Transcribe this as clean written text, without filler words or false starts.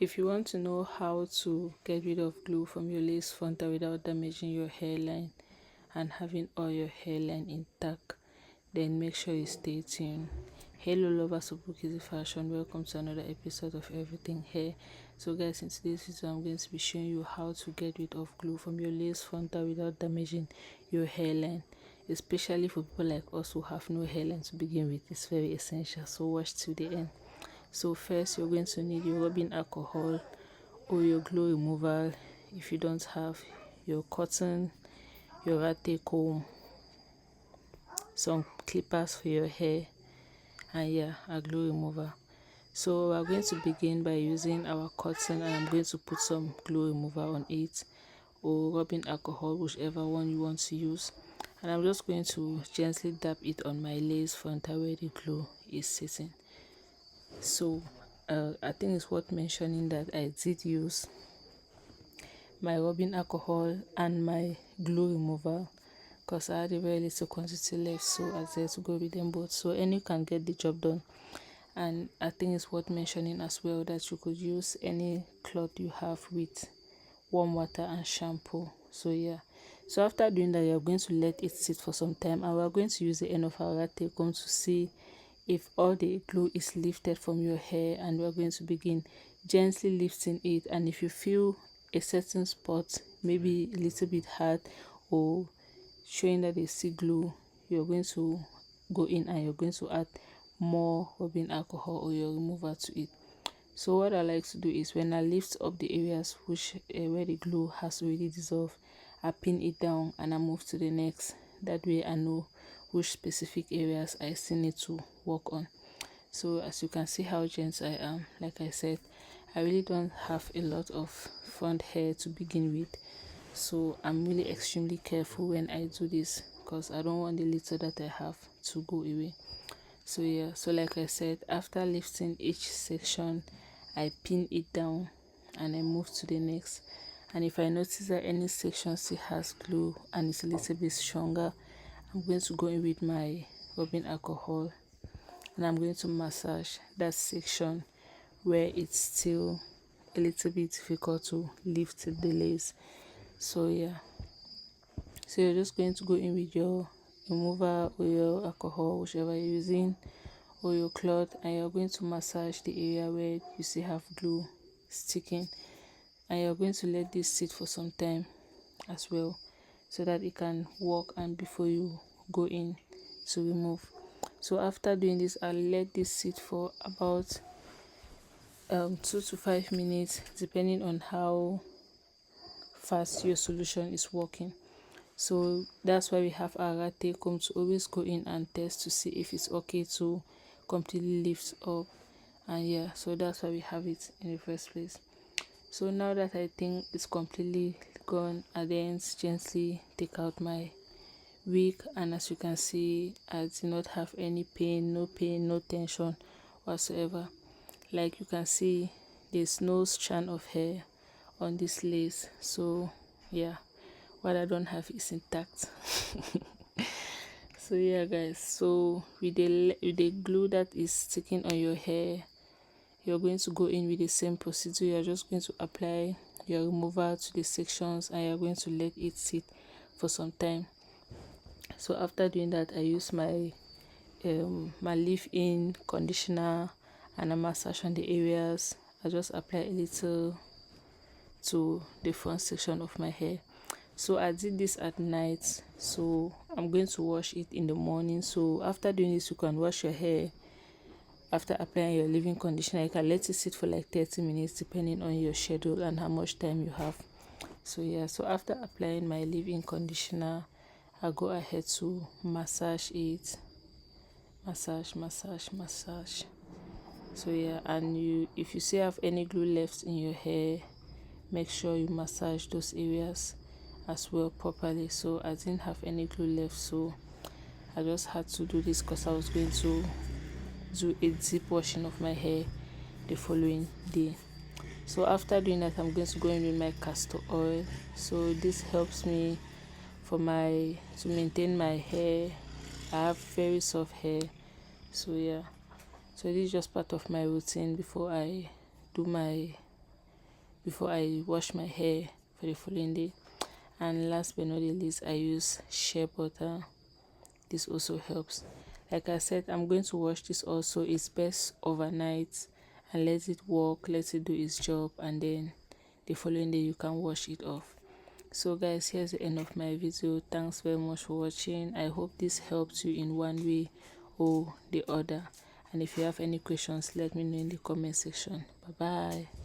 If you want to know how to get rid of glue from your lace frontal without damaging your hairline and having all your hairline intact, then make sure you stay tuned. Hello lovers of Easy Fashion, welcome to another episode of Everything Hair. So guys, in today's video I'm going to be showing you how to get rid of glue from your lace frontal without damaging your hairline, especially for people like us who have no hairline to begin with. It's very essential, so watch till the end. So first you're going to need your rubbing alcohol or your glue removal. If you don't have, your cotton, your latte comb, some clippers for your hair, and a glue remover. So we're going to begin by using our cotton, and I'm going to put some glue remover on it, or rubbing alcohol, whichever one you want to use. And I'm just going to gently dab it on my lace frontal where the glue is sitting. So I think it's worth mentioning that I did use my rubbing alcohol and my glue remover because I had a very little quantity left, so I decided to go with them both. So any can get the job done. And I think it's worth mentioning as well that you could use any cloth you have with warm water and shampoo. So after doing that, you're going to let it sit for some time, and we're going to use the end of our latte comb to see if all the glue is lifted from your hair, and we're going to begin gently lifting it. And if you feel a certain spot maybe a little bit hard or showing that there's still glue, you're going to go in and you're going to add more rubbing alcohol or your remover to it. So what I like to do is when I lift up the areas which where the glue has already dissolved, I pin it down and I move to the next. That way I know which specific areas I still need to work on. So as you can see how gentle I am, like I said, I really don't have a lot of front hair to begin with, so I'm really extremely careful when I do this because I don't want the little that I have to go away. So like I said, after lifting each section, I pin it down and I move to the next. And if I notice that any section still has glue and it's a little bit stronger, I'm going to go in with my rubbing alcohol and I'm going to massage that section where it's still a little bit difficult to lift the lace. So you're just going to go in with your remover or your alcohol, whichever you're using, or your cloth, and you're going to massage the area where you still have glue sticking, and you're going to let this sit for some time as well so that it can work and before you go in to remove. So after doing this, I'll let this sit for about 2 to 5 minutes depending on how fast your solution is working. So that's why we have our latte comb to always go in and test to see if it's okay to completely lift up. And so that's why we have it in the first place. So now that I think it's completely gone, I then gently take out my wig, and as you can see, I do not have any pain, no tension whatsoever. Like you can see, there's no strand of hair on this lace. So what I don't have is intact. So guys, so with the glue that is sticking on your hair, you're going to go in with the same procedure. You're just going to apply your remover to the sections and you're going to let it sit for some time. So after doing that, I use my my leave-in conditioner and a massage on the areas. I just apply a little to the front section of my hair. So I did this at night, so I'm going to wash it in the morning. So after doing this, you can wash your hair. After applying your leave-in conditioner, you can let it sit for like 30 minutes depending on your schedule and how much time you have. So after applying my leave-in conditioner, I go ahead to massage it. Massage. So and if you still have any glue left in your hair, make sure you massage those areas as well properly. So I didn't have any glue left, so I just had to do this because I was going to do a deep washing of my hair the following day. So after doing that, I'm going to go in with my castor oil. So this helps me to maintain my hair. I have very soft hair, so this is just part of my routine before I do my before I wash my hair for the following day. And last but not the least, I use shea butter. This also helps. Like I said, I'm going to wash this also. It's best overnight and let it work, let it do its job, and then the following day you can wash it off. So guys, here's the end of my video. Thanks very much for watching. I hope this helped you in one way or the other, and if you have any questions, let me know in the comment section. Bye bye.